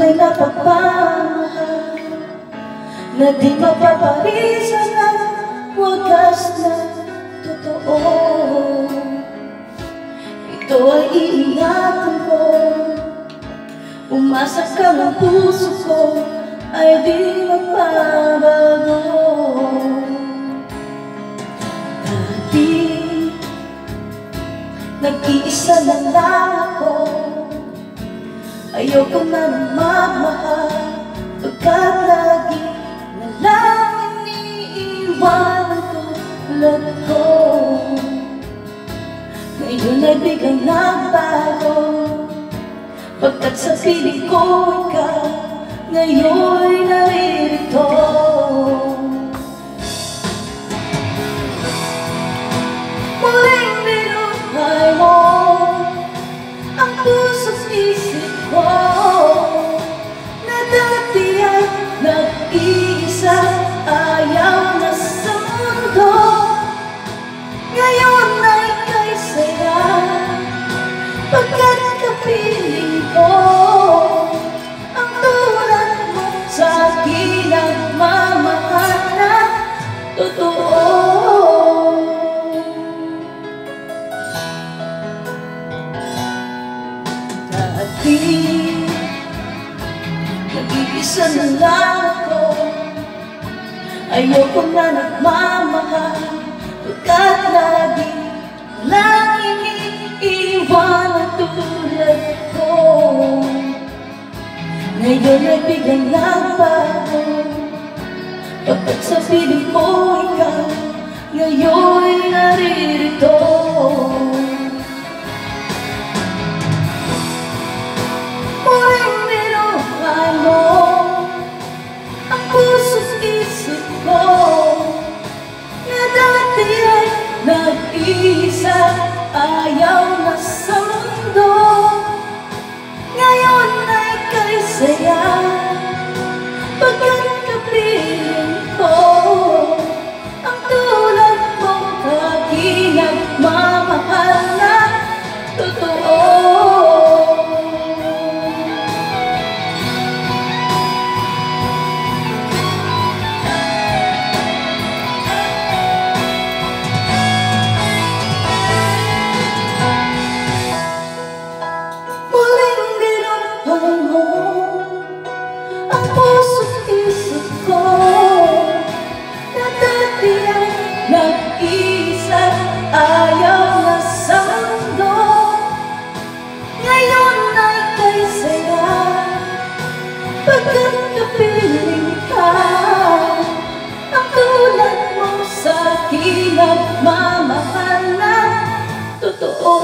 tunay na pagmamahal na di mapaparisan ang wagas na totoo. Ito ay iingatan ko, umasa ka ng puso ko ay di magbabago. Dati nag-iisa na lang ako, ayoko na nang magmahal, pagkat lagi na lang iniiwanan tulad ko. Ngayon ay biglang nagbago, pagkat sa piling ko ikaw ngayon'y naririto. Muling binuhay mo ang puso't isip ko na dati ay nag-iisa, ayaw na sa mundo. Ngayon ay kay saya, pagkat kapiling ko ang tulad mo sa akin ang mamahal na totoo. Dati nag-iisa na lang ako, ayoko na nagmamahal, pagkat lagi lang iniiwanan tulad ko. Ngayon ay biglang nagbago, pagkat sa piling ko ikaw ngayon'y naririto. Muling binuhay mo ang puso't isip ko na dati ay nag-iisa, ayaw na sa mundo. Ngayon ay kay saya, pagkat kapiling ko ang tulad mong aking nagmamahal na totoo. Ang puso't isip ko na dati ay nag-iisa, ayaw na sa mundo. Ngayon ay kay saya, pagkat kapiling ka ang tulad mo sa akin at mamahal na totoo.